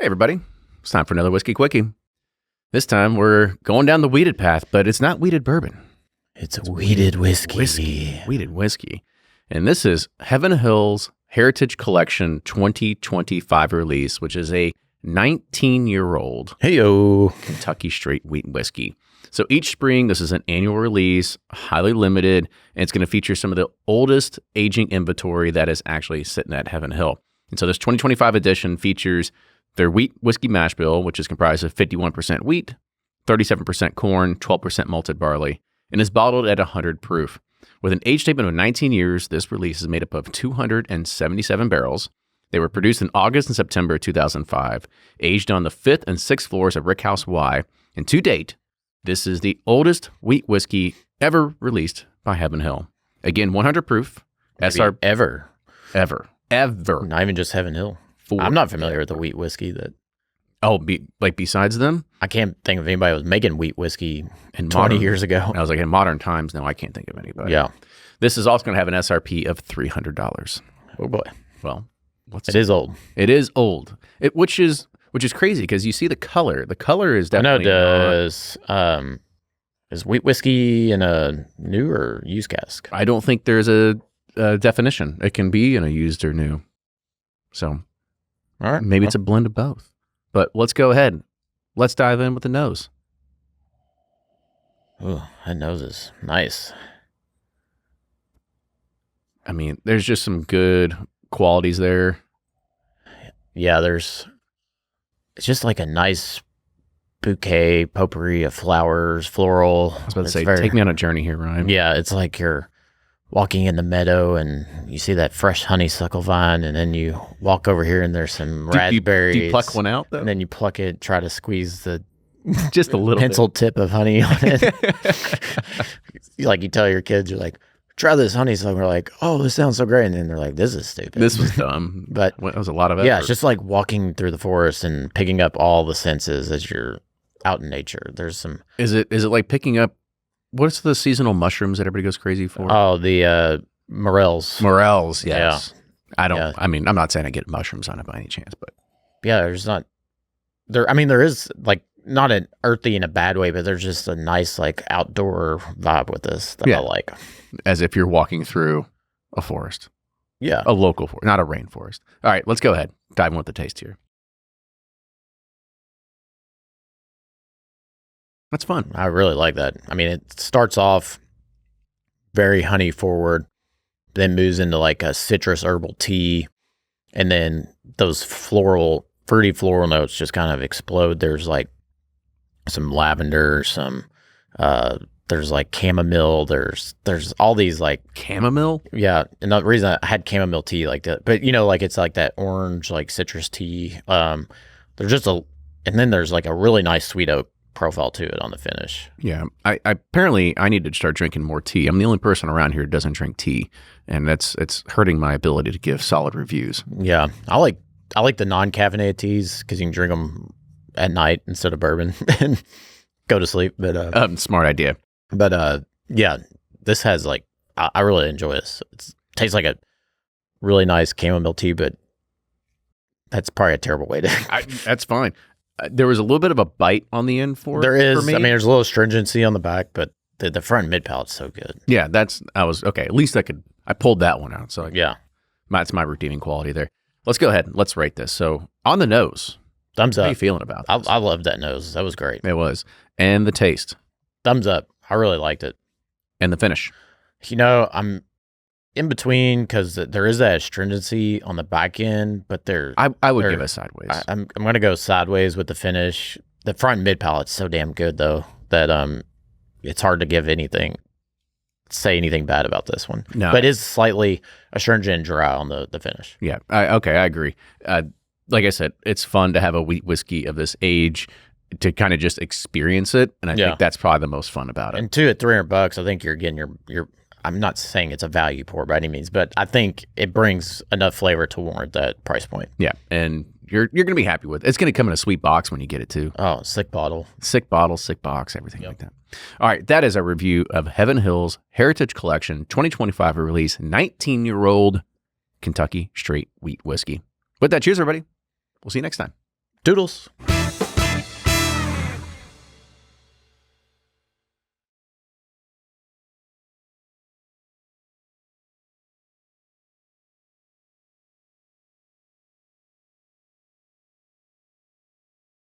everybody. It's time for another Whiskey Quickie. This time we're going down the weeded path, but it's not weeded bourbon. It's weeded whiskey. Weeded whiskey. And this is Heaven Hill's Heritage Collection 2025 release, which is a 19-year-old Hey-o. Kentucky straight wheat whiskey. So each spring, this is an annual release, highly limited, and it's going to feature some of the oldest aging inventory that is actually sitting at Heaven Hill. And so this 2025 edition features their wheat whiskey mash bill, which is comprised of 51% wheat, 37% corn, 12% malted barley, and is bottled at 100 proof. With an age statement of 19 years, this release is made up of 277 barrels. They were produced in August and September 2005, aged on the 5th and 6th floors of Rickhouse Y, and to date, this is the oldest wheat whiskey ever released by Heaven Hill. Again, 100 proof. SR ever. Not even just Heaven Hill. I'm not familiar with the wheat whiskey that. Oh, besides them? I can't think of anybody who was making wheat whiskey in 20 years ago. I was like, in modern times, no, I can't think of anybody. Yeah. This is also going to have an SRP of $300. Oh, boy. Well, it is old. It is old. Which is crazy because you see the color. The color is definitely. I know. Is wheat whiskey in a new or used cask? I don't think there's a definition. It can be in a used or new. So, all right. Maybe it's a blend of both. But let's go ahead. Let's dive in with the nose. Oh, that nose is nice. I mean, there's just some good qualities there. Yeah, it's just like a nice bouquet, potpourri of flowers, floral. I was about to say, take me on a journey here, Ryan. Yeah, it's like you're walking in the meadow and you see that fresh honeysuckle vine, and then you walk over here and there's some raspberries. Do you pluck one out, though? And then you pluck it, try to squeeze the just a little pencil tip of honey on it. Like you tell your kids, you're like, try this honeysuckle. We're like, oh, this sounds so great. And then they're like, this is stupid. This was dumb. But it was a lot of effort. Yeah, it's just like walking through the forest and picking up all the senses as you're out in nature. There's some. Is it like picking up? What's the seasonal mushrooms that everybody goes crazy for? Oh, the morels. Morels, yes. Yeah. I mean, I'm not saying I get mushrooms on it by any chance, but yeah, there's not there. I mean, there is like not an earthy in a bad way, but there's just a nice like outdoor vibe with this that I like. As if you're walking through a forest. Yeah, a local forest, not a rainforest. All right, let's go ahead. Dive in with the taste here. That's fun. I really like that. I mean, it starts off very honey forward, then moves into like a citrus herbal tea, and then those fruity floral notes just kind of explode. There's like some lavender, there's like chamomile, there's all these like chamomile. Yeah, and the reason I had chamomile tea like that, but like it's like that orange like citrus tea. There's just and then there's like a really nice sweet oak profile to it on the finish. Yeah, I apparently need to start drinking more tea. I'm the only person around here who doesn't drink tea, and it's hurting my ability to give solid reviews. Yeah, I like the non-caffeinated teas because you can drink them at night instead of bourbon and go to sleep. But smart idea. But yeah, this has like I really enjoy this. It tastes like a really nice chamomile tea, but that's probably a terrible way to. That's fine. There was a little bit of a bite on the end for me. I mean, there's a little astringency on the back, but the front mid palate's so good. Yeah, okay. At least I pulled that one out. So yeah, that's my redeeming quality there. Let's go ahead. Let's rate this. So on the nose, thumbs up. How are you feeling about this? I loved that nose. That was great. It was. And the taste, thumbs up. I really liked it. And the finish, I'm in between because there is that astringency on the back end, but I would give it sideways. I'm going to go sideways with the finish. The front mid palate's so damn good though that it's hard to say anything bad about this one. No, but it is slightly astringent and dry on the finish. Yeah, I agree. Like I said, it's fun to have a wheat whiskey of this age to kind of just experience it, and I think that's probably the most fun about it. And two, at $300, I think you're getting your. I'm not saying it's a value pour by any means, but I think it brings enough flavor to warrant that price point. Yeah, and you're going to be happy with it. It's going to come in a sweet box when you get it too. Oh, sick bottle, sick box, everything like that. All right, that is a review of Heaven Hill's Heritage Collection 2025 release, 19-year-old Kentucky straight wheat whiskey. With that, cheers, everybody. We'll see you next time. Doodles.